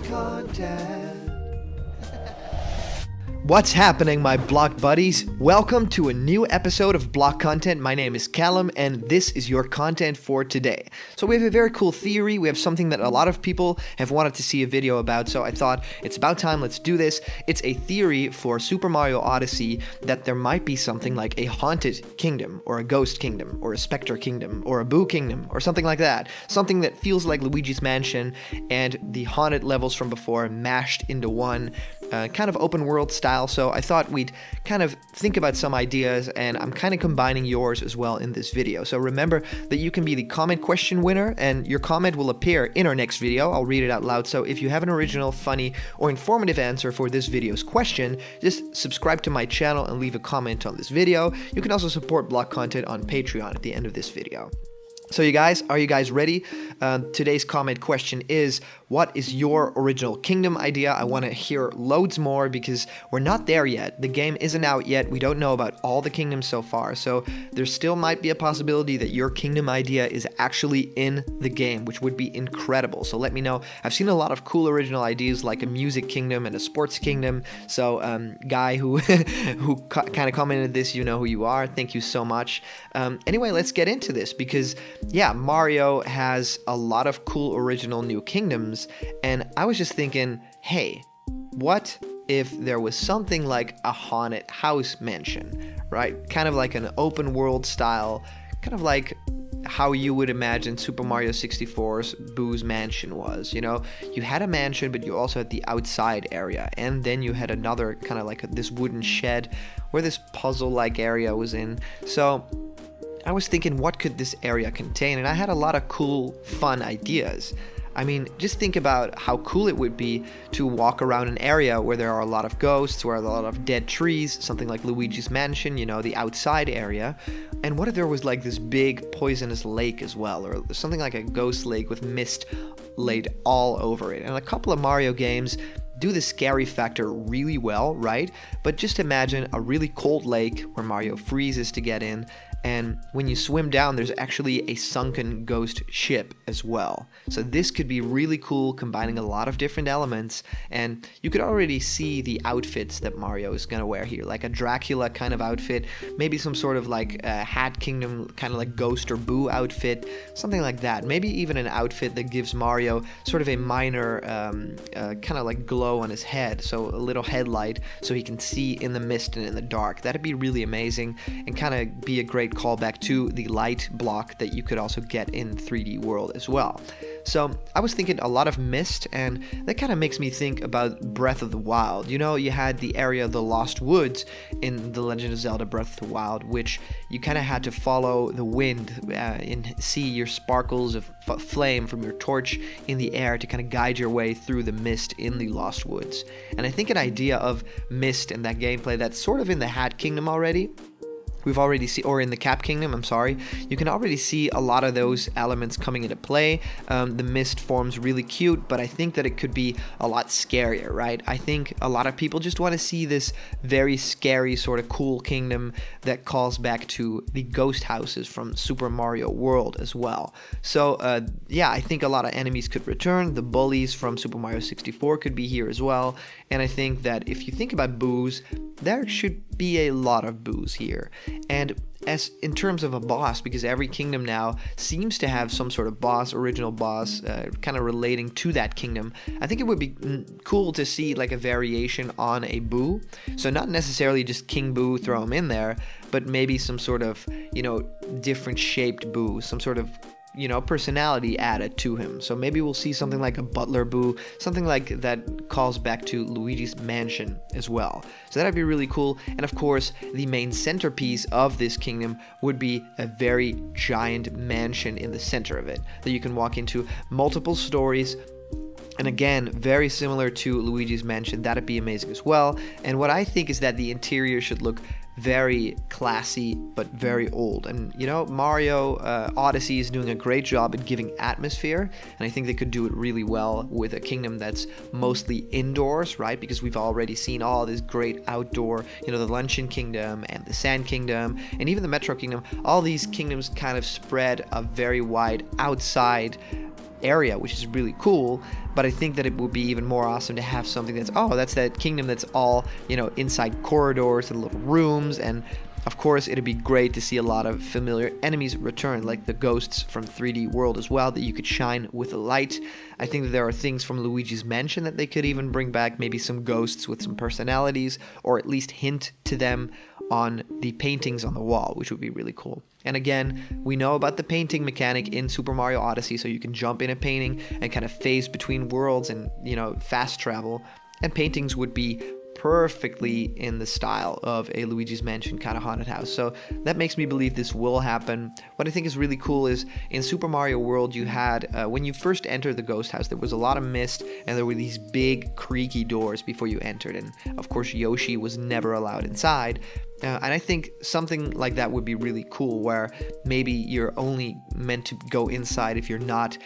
Block Content. What's happening, my Block buddies? Welcome to a new episode of Block Content. My name is Callum, and this is your content for today. So we have a very cool theory. We have something that a lot of people have wanted to see a video about, so I thought it's about time, let's do this. It's a theory for Super Mario Odyssey that there might be something like a haunted kingdom, or a ghost kingdom, or a specter kingdom, or a boo kingdom, or something like that. Something that feels like Luigi's Mansion and the haunted levels from before mashed into one. Kind of open world style, so I thought we'd kind of think about some ideas, and I'm kind of combining yours as well in this video. So remember that you can be the comment question winner, and your comment will appear in our next video. I'll read it out loud, so if you have an original, funny, or informative answer for this video's question, just subscribe to my channel and leave a comment on this video. You can also support Block Content on Patreon at the end of this video. So are you guys ready? Today's comment question is, what is your original kingdom idea? I want to hear loads more because we're not there yet. The game isn't out yet. We don't know about all the kingdoms so far. So there still might be a possibility that your kingdom idea is actually in the game, which would be incredible. So let me know. I've seen a lot of cool original ideas like a music kingdom and a sports kingdom. So guy who kind of commented this, you know who you are. Thank you so much. Anyway, let's get into this because yeah, Mario has a lot of cool original new kingdoms, and I was just thinking, hey, what if there was something like a haunted house mansion, right? Kind of like an open world style, kind of like how you would imagine Super Mario 64's Boo's mansion was, you know? You had a mansion, but you also had the outside area, and then you had another kind of like this wooden shed where this puzzle-like area was in. So I was thinking, what could this area contain? And I had a lot of cool, fun ideas. I mean, just think about how cool it would be to walk around an area where there are a lot of ghosts, where there are a lot of dead trees, something like Luigi's Mansion, you know, the outside area. And what if there was like this big poisonous lake as well, or something like a ghost lake with mist laid all over it? And a couple of Mario games do the scary factor really well, right? But just imagine a really cold lake where Mario freezes to get in, and when you swim down, there's actually a sunken ghost ship as well. So this could be really cool, combining a lot of different elements, and you could already see the outfits that Mario is gonna wear here, like a Dracula kind of outfit, maybe some sort of like Hat Kingdom kind of like Ghost or Boo outfit, something like that. Maybe even an outfit that gives Mario sort of a minor kind of like glow on his head, so a little headlight so he can see in the mist and in the dark. That'd be really amazing and kind of be a great callback to the light block that you could also get in 3D World as well. So I was thinking a lot of mist, and that kind of makes me think about Breath of the Wild. You know, you had the area of the Lost Woods in The Legend of Zelda Breath of the Wild, which you kind of had to follow the wind and see your sparkles of flame from your torch in the air to kind of guide your way through the mist in the Lost Woods. And I think an idea of mist and that gameplay that's sort of in the Hat Kingdom already. We've already seen, or in the Cap Kingdom, I'm sorry, you can already see a lot of those elements coming into play. The mist form's really cute, but I think that it could be a lot scarier, right? I think a lot of people just want to see this very scary sort of cool kingdom that calls back to the ghost houses from Super Mario World as well. So yeah, I think a lot of enemies could return. The bullies from Super Mario 64 could be here as well. And I think that if you think about boos, there should be a lot of boos here. And as in terms of a boss, because every kingdom now seems to have some sort of boss, original boss, kind of relating to that kingdom, I think it would be cool to see like a variation on a Boo. So not necessarily just King Boo, throw him in there, but maybe some sort of, you know, different shaped Boo, some sort of, you know, personality added to him. So maybe we'll see something like a Butler Boo, something like that calls back to Luigi's Mansion as well. So that'd be really cool. And of course, the main centerpiece of this kingdom would be a very giant mansion in the center of it that you can walk into, multiple stories. And again, very similar to Luigi's Mansion, that'd be amazing as well. And what I think is that the interior should look very classy but very old. And you know, Mario Odyssey is doing a great job at giving atmosphere, and I think they could do it really well with a kingdom that's mostly indoors, right? Because we've already seen all this great outdoor, you know, the Luncheon Kingdom and the Sand Kingdom and even the Metro Kingdom. All these kingdoms kind of spread a very wide outside area, which is really cool. But I think that it would be even more awesome to have something that's that kingdom that's all, inside corridors and little rooms. And of course, it'd be great to see a lot of familiar enemies return, like the ghosts from 3D World as well, that you could shine with a light. I think that there are things from Luigi's Mansion that they could even bring back, maybe some ghosts with some personalities, or at least hint to them on the paintings on the wall, which would be really cool. And again, we know about the painting mechanic in Super Mario Odyssey, so you can jump in a painting and kind of phase between worlds and, fast travel. And paintings would be perfectly in the style of a Luigi's Mansion kind of haunted house. So that makes me believe this will happen. What I think is really cool is in Super Mario World, you had, when you first entered the ghost house, there was a lot of mist and there were these big creaky doors before you entered. And of course, Yoshi was never allowed inside. And I think something like that would be really cool, where maybe you're only meant to go inside if you're not,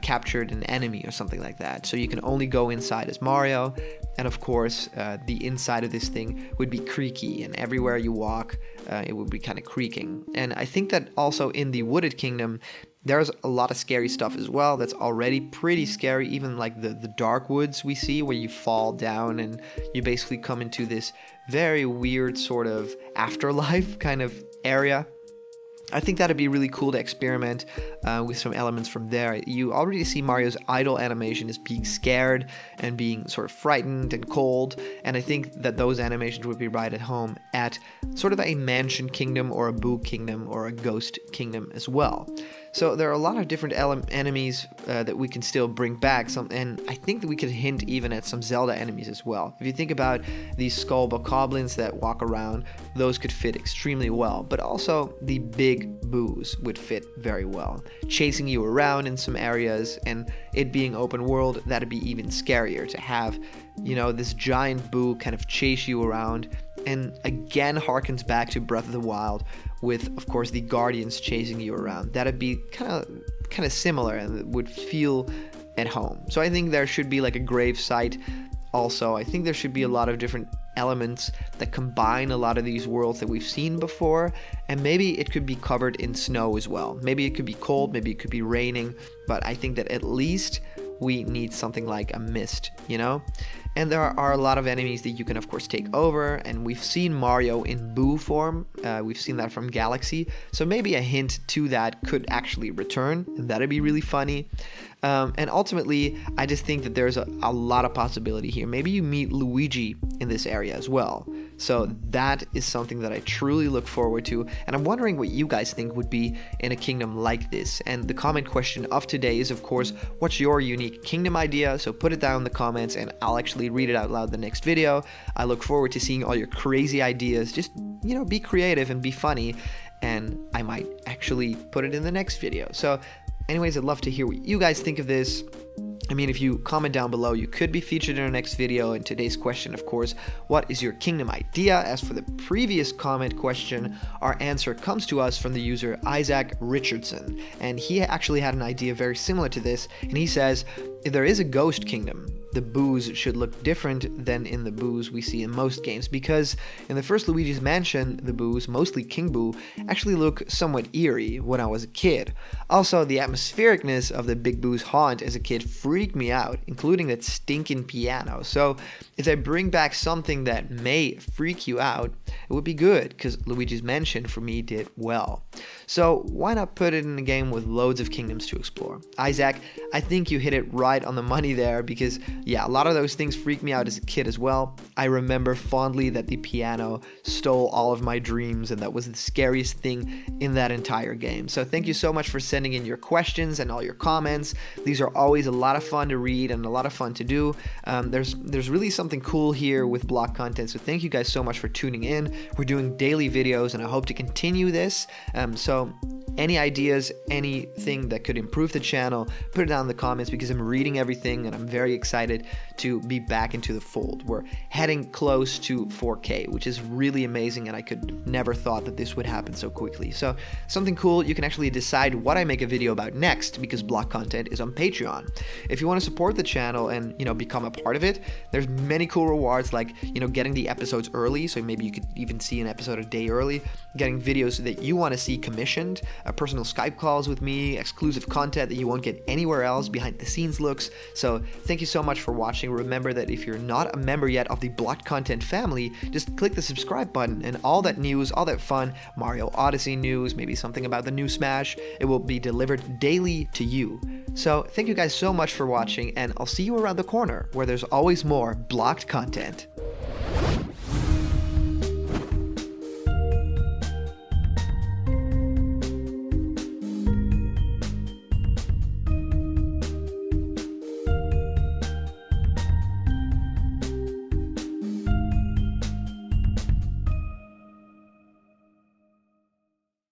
captured an enemy or something like that. So you can only go inside as Mario. And of course, the inside of this thing would be creaky, and everywhere you walk, it would be kind of creaking. And I think that also in the Wooded Kingdom, there's a lot of scary stuff as well that's already pretty scary, even like the dark woods we see where you fall down and you basically come into this very weird sort of afterlife kind of area. I think that'd be really cool to experiment with some elements from there. You already see Mario's idle animation as being scared and being sort of frightened and cold, and I think that those animations would be right at home at sort of a Mansion Kingdom or a Boo Kingdom or a Ghost Kingdom as well. So there are a lot of different enemies that we can still bring back, and I think that we could hint even at some Zelda enemies as well. If you think about these skull bokoblins that walk around, those could fit extremely well, but also the big boos would fit very well. Chasing you around in some areas, and it being open world, that'd be even scarier to have, this giant boo kind of chase you around, and again harkens back to Breath of the Wild with, of course, the Guardians chasing you around. That'd be kind of similar and would feel at home. So I think there should be like a grave site. Also, I think there should be a lot of different elements that combine a lot of these worlds that we've seen before, and maybe it could be covered in snow as well. Maybe it could be cold, maybe it could be raining, but I think that at least we need something like a mist, And there are a lot of enemies that you can, of course, take over, and we've seen Mario in Boo form. We've seen that from Galaxy, so maybe a hint to that could actually return, and that'd be really funny. And ultimately, I just think that there's a lot of possibility here. Maybe you meet Luigi in this area as well. So that is something that I truly look forward to, and I'm wondering what you guys think would be in a kingdom like this. And the comment question of today is, of course, what's your unique kingdom idea? So put it down in the comments and I'll actually read it out loud in the next video. I look forward to seeing all your crazy ideas. Just, be creative and be funny, and I might actually put it in the next video. So anyways, I'd love to hear what you guys think of this. I mean, if you comment down below, you could be featured in our next video. And today's question, of course, what is your kingdom idea? As for the previous comment question, our answer comes to us from the user Isaac Richardson. And he actually had an idea very similar to this. And he says, if there is a ghost kingdom, the boos should look different than in the boos we see in most games, because in the first Luigi's Mansion, the boos, mostly King Boo, actually look somewhat eerie when I was a kid. Also, the atmosphericness of the Big Boo's haunt as a kid freaked me out, including that stinking piano. So if they bring back something that may freak you out, it would be good, because Luigi's Mansion for me did well. So why not put it in a game with loads of kingdoms to explore? Isaac, I think you hit it right on the money there, because yeah, a lot of those things freaked me out as a kid as well. I remember fondly that the piano stole all of my dreams, and that was the scariest thing in that entire game. So thank you so much for sending in your questions and all your comments. These are always a lot of fun to read and a lot of fun to do. There's really something cool here with block content, so thank you guys so much for tuning in. We're doing daily videos, and I hope to continue this. So any ideas, anything that could improve the channel, put it down in the comments, because I'm reading everything, and I'm very excited to be back into the fold. We're heading close to 4K, which is really amazing, and I could never thought that this would happen so quickly. So something cool, you can actually decide what I make a video about next, because Block Content is on Patreon. If you want to support the channel and, become a part of it, there's many cool rewards, like, getting the episodes early, so maybe you could even see an episode a day early, getting videos that you want to see commissioned, personal Skype calls with me, exclusive content that you won't get anywhere else, behind the scenes looks. So thank you so much for watching. Remember that if you're not a member yet of the Blocked Content family, just click the subscribe button, and all that news, all that fun Mario Odyssey news, maybe something about the new Smash, it will be delivered daily to you. So thank you guys so much for watching, and I'll see you around the corner where there's always more Blocked Content.